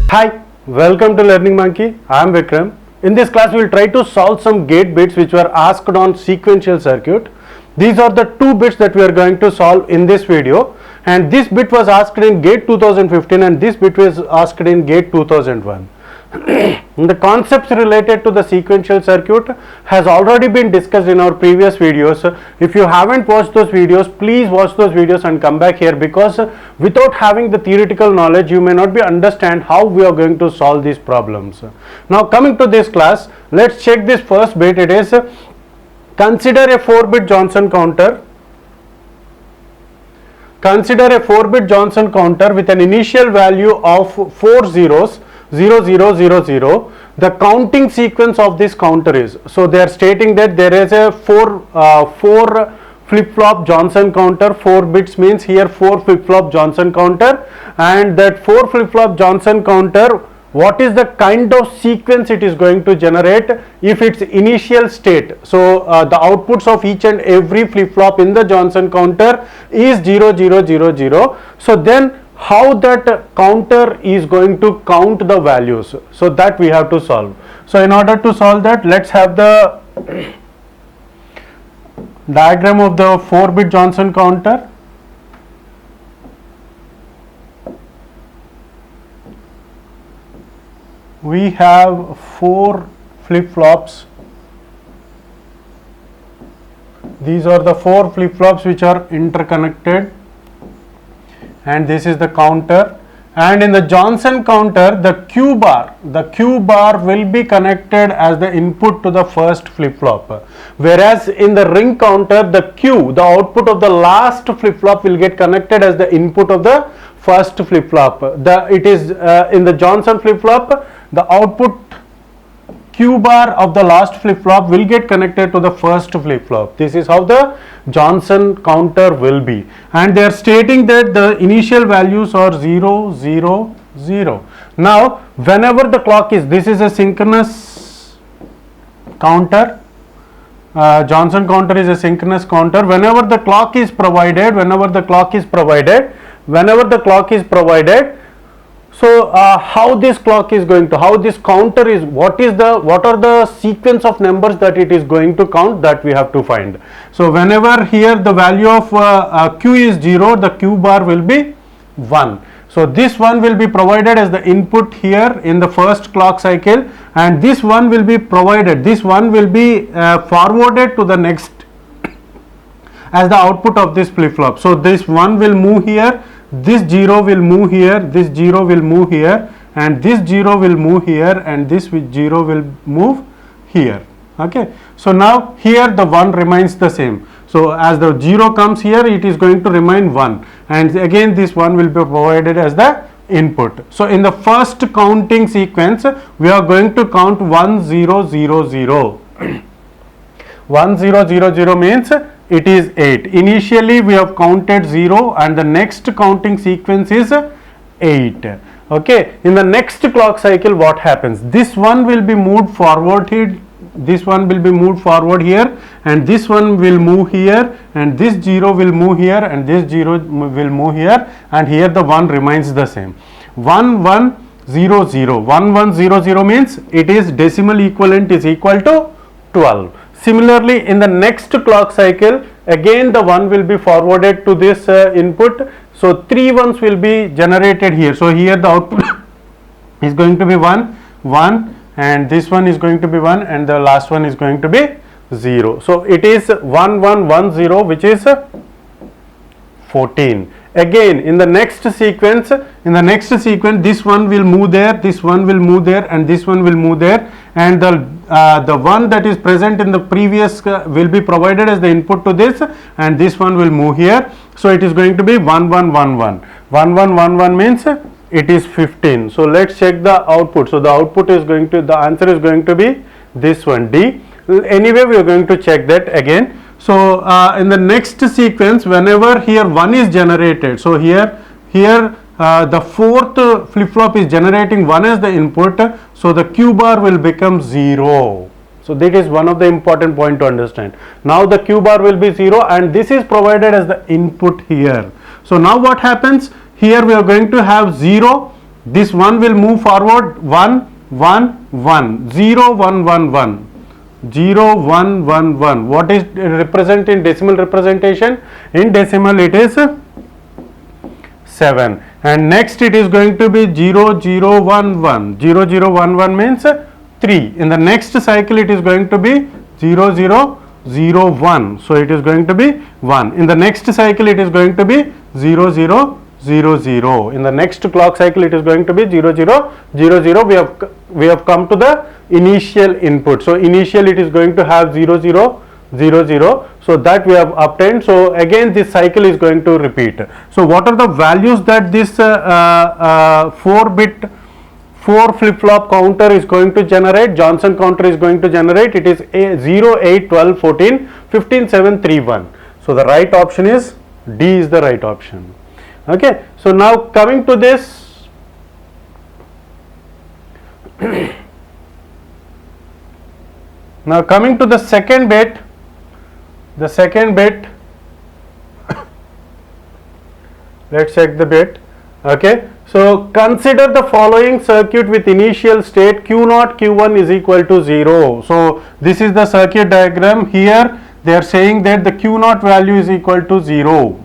Hi, welcome to Learning Monkey. I am Vikram. In this class, we will try to solve some gate bits which were asked on sequential circuit. These are the two bits that we are going to solve in this video, and this bit was asked in gate 2015 and this bit was asked in gate 2001. The concepts related to the sequential circuit has already been discussed in our previous videos. If you haven't watched those videos, please watch those videos and come back here, because without having the theoretical knowledge you may not be understand how we are going to solve these problems. Now coming to this class, let's check this first bit. It is consider a 4-bit Johnson counter. Consider a 4-bit Johnson counter with an initial value of 4 zeros, 0 0 0 0. The counting sequence of this counter is, so they are stating that there is a 4 flip-flop Johnson counter. 4 bits means here 4 flip-flop Johnson counter, and that 4 flip-flop Johnson counter, what is the kind of sequence it is going to generate if its initial state. So the outputs of each and every flip-flop in the Johnson counter is 0 0 0 0. So then how that counter is going to count the values, so that we have to solve. So in order to solve that, let's have the diagram of the 4-bit Johnson counter. We have 4 flip-flops. These are the 4 flip-flops which are interconnected, and this is the counter. And in the Johnson counter, the Q bar will be connected as the input to the first flip-flop, whereas in the ring counter, the Q, the output of the last flip-flop, will get connected as the input of the first flip-flop. It is in the Johnson flip-flop, the output Q bar of the last flip-flop will get connected to the first flip-flop. This is how the Johnson counter will be, and they are stating that the initial values are 0 0 0. Now whenever the clock is, this is a synchronous counter. Johnson counter is a synchronous counter. Whenever the clock is provided, so how this clock is going to, how this counter is, what are the sequence of numbers that it is going to count, that we have to find. So whenever here the value of Q is 0, the Q bar will be 1. So this one will be provided as the input here in the first clock cycle, and this one will be provided, this one will be forwarded to the next as the output of this flip-flop. So this one will move here, this 0 will move here, this 0 will move here, and this 0 will move here, and this 0 will move here. Okay, so now here the 1 remains the same. So as the 0 comes here, it is going to remain 1, and again this 1 will be provided as the input. So in the first counting sequence, we are going to count 1 0 0 0. 1 0 0 0 means it is 8. Initially we have counted 0, and the next counting sequence is 8. Okay, in the next clock cycle, what happens? This one will be moved forward here, this one will be moved forward here, and this one will move here, and this 0 will move here, and this 0 will move here, and here the 1 remains the same. 1 1 0 0. 1 1 0 0 means it is decimal equivalent is equal to 12. Similarly, in the next clock cycle, again the 1 will be forwarded to this input. So 3 ones will be generated here. So here the output is going to be 1 1, and this one is going to be 1, and the last one is going to be 0. So it is 1 1 1 0, which is 14. Again in the next sequence, this one will move there, this one will move there, and this one will move there, and the one that is present in the previous will be provided as the input to this, and this one will move here. So it is going to be 1 1 1 1. 1 1 1 1 means it is 15. So let's check the output. So the output is going to, the answer is going to be this one, D. Anyway, we are going to check that again. So in the next sequence, whenever here 1 is generated, so here the fourth flip-flop is generating 1 as the input, so the Q bar will become 0. So that is one of the important point to understand. Now the Q bar will be 0, and this is provided as the input here. So now what happens? Here we are going to have 0, this 1 will move forward, 1 1 1, 0 1 1 1, 0 1 1 1. What is represent in decimal representation? In decimal it is 7, and next it is going to be 0 0 1 1, 0 0 1 1 means 3. In the next cycle it is going to be 0 0 0 1, so it is going to be 1. In the next cycle it is going to be 0 0 0 0. In the next clock cycle it is going to be 0 0 0 0. We have come to the initial input. So initial it is going to have 0 0 0 0. So that we have obtained. So again this cycle is going to repeat. So what are the values that this 4-bit 4 flip-flop counter is going to generate? Johnson counter is going to generate. It is 0 8 12 14 15 7 3 1. So the right option is D is the right option. Okay, so now coming to this, now coming to the second bit, let's check the bit. Okay, so consider the following circuit with initial state Q0 Q1 is equal to 0. So this is the circuit diagram. Here they are saying that the Q0 value is equal to 0.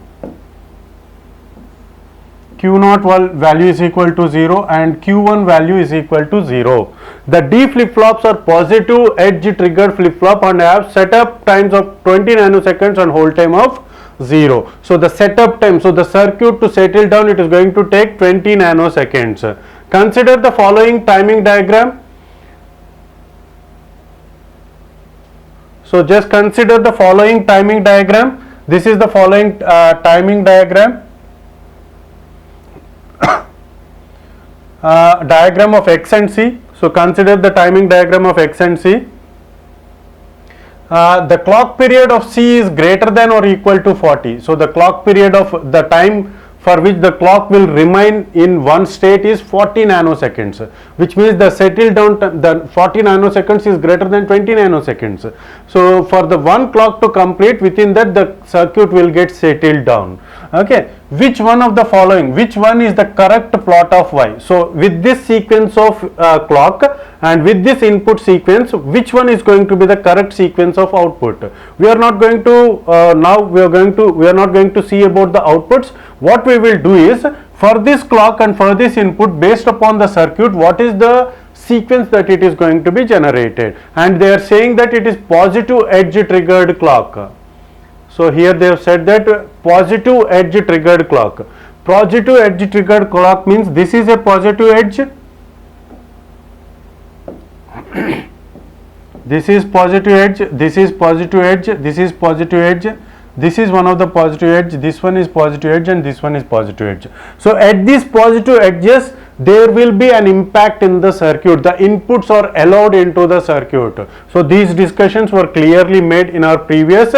Q0 value is equal to 0 and Q1 value is equal to 0. The D flip-flops are positive edge triggered flip-flop and have setup times of 20 nanoseconds and hold time of 0. So the setup time, so the circuit to settle down, it is going to take 20 nanoseconds. Consider the following timing diagram. So just consider the following timing diagram. This is the following timing diagram. Diagram of X and C. So consider the timing diagram of X and C. The clock period of C is greater than or equal to 40. So the clock period of the time for which the clock will remain in one state is 40 nanoseconds, which means the settle down the 40 nanoseconds is greater than 20 nanoseconds. So for the one clock to complete, within that the circuit will get settled down. Okay, which one of the following, which one is the correct plot of Y? So with this sequence of clock and with this input sequence, which one is going to be the correct sequence of output? We are not going to we are not going to see about the outputs. What we will do is, for this clock and for this input, based upon the circuit, what is the sequence that it is going to be generated, and they are saying that it is positive edge triggered clock. So here they have said that positive edge triggered clock. Positive edge triggered clock means this is a positive edge, this is positive edge, this is positive edge, this is positive edge, this is one of the positive edge, this one is positive edge and this one is positive edge. So at these positive edges there will be an impact in the circuit. The inputs are allowed into the circuit. So these discussions were clearly made in our previous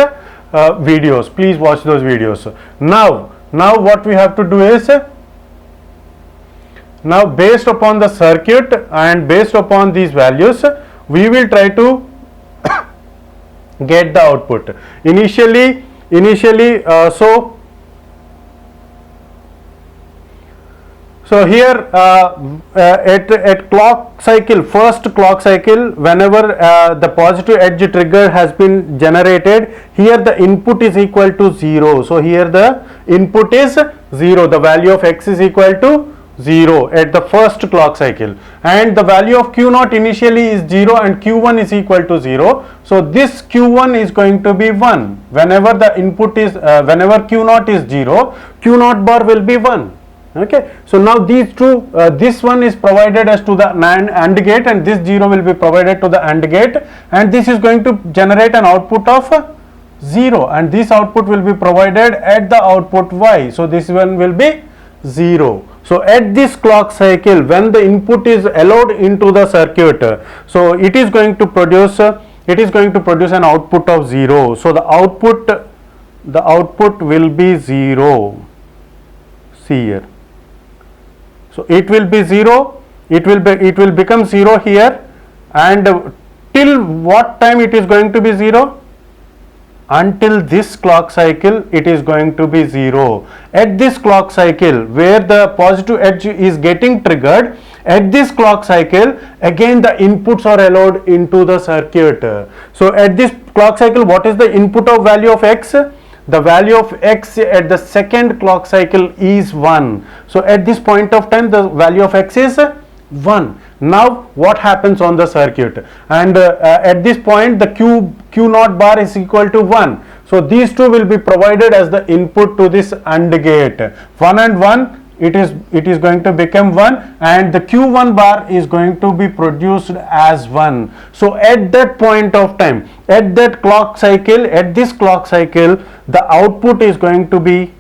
videos. Please watch those videos. Now what we have to do is, now based upon the circuit and based upon these values, we will try to get the output. Initially so here at clock cycle, first clock cycle, whenever the positive edge trigger has been generated, here the input is equal to 0. So here the input is 0, the value of X is equal to 0 at the first clock cycle, and the value of Q0 initially is 0 and Q1 is equal to 0. So this Q1 is going to be 1. Whenever the input is whenever Q0 is 0, Q0 bar will be 1. Okay, so now these two, this one is provided as to the AND gate and this 0 will be provided to the AND gate, and this is going to generate an output of 0, and this output will be provided at the output Y. So this one will be 0. So at this clock cycle, when the input is allowed into the circuit, so it is going to produce an output of 0. So the output will be 0. See here. So it will be 0. It will become 0 here, and till what time it is going to be 0? until this clock cycle it is going to be 0. At this clock cycle where the positive edge is getting triggered, at this clock cycle again the inputs are allowed into the circuit. So at this clock cycle, what is the input of value of x? The value of x at the second clock cycle is 1. So at this point of time the value of x is 1. Now what happens on the circuit? And at this point the q naught bar is equal to 1. So these two will be provided as the input to this AND gate. 1 and 1, it is going to become 1, and the q1 bar is going to be produced as 1. So at that point of time, at that clock cycle, at this clock cycle, the output is going to be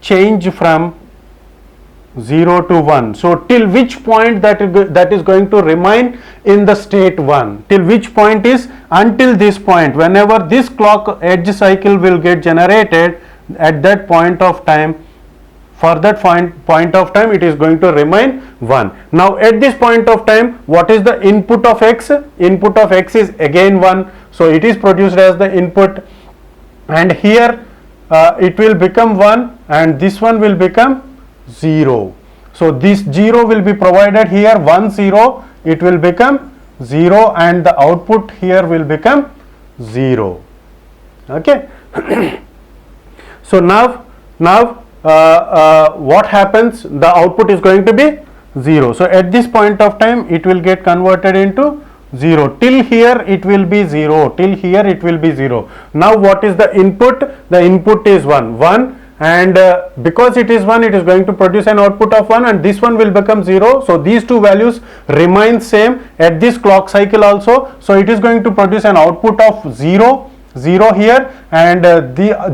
changed from 0 to 1. So till which point that is going to remain in the state 1? Till which point is? Until this point. Whenever this clock edge cycle will get generated, at that point of time, for that point of time it is going to remain 1. Now at this point of time, what is the input of x? Input of x is again 1. So it is produced as the input, and here it will become 1 and this one will become 0. So this 0 will be provided here, 1 0, it will become 0, and the output here will become 0. Okay. So now what happens? The output is going to be 0. So at this point of time it will get converted into 0. Till here it will be 0. Till here it will be 0. Now what is the input? The input is 1, and because it is 1, it is going to produce an output of 1, and this one will become 0. So these two values remain same at this clock cycle also. So it is going to produce an output of 0 here, and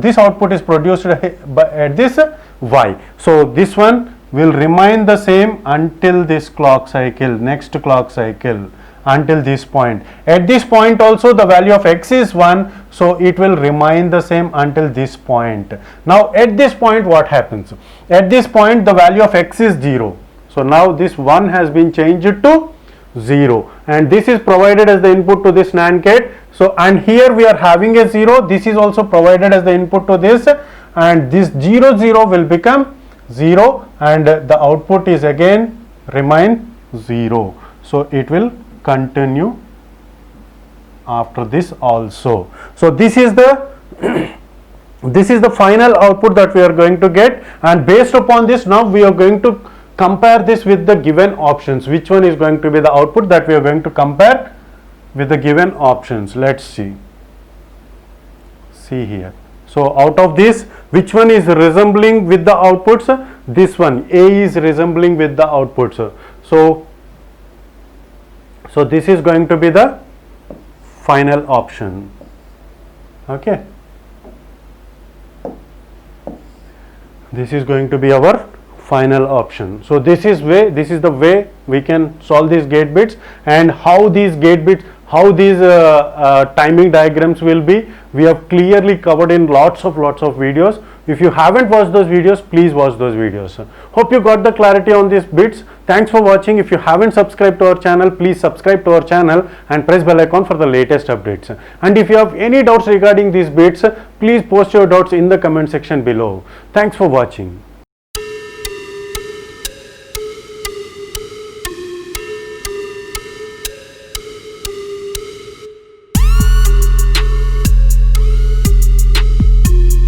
this output is produced at this y. So this one will remain the same until this clock cycle, next clock cycle, until this point. At this point also the value of x is 1, so it will remain the same until this point. Now at this point what happens? At this point the value of x is 0. So now this 1 has been changed to 0, and this is provided as the input to this NAND gate. So and here we are having a 0, this is also provided as the input to this, and this 0 0 will become 0, and the output is again remain 0. So it will continue after this also. So this is the this is the final output that we are going to get, and based upon this now we are going to compare this with the given options. Which one is going to be the output that we are going to compare with the given options? Let's see here. So out of this, which one is resembling with the outputs? This one, A, is resembling with the outputs. So this is going to be the final option. Okay, this is going to be our final option. So this is the way we can solve these gate bits, and how these gate bits, how these timing diagrams will be, we have clearly covered in lots of videos. If you haven't watched those videos, please watch those videos. Hope you got the clarity on these bits. Thanks for watching. If you haven't subscribed to our channel, please subscribe to our channel and press bell icon for the latest updates. And if you have any doubts regarding these bits, please post your doubts in the comment section below. Thanks for watching.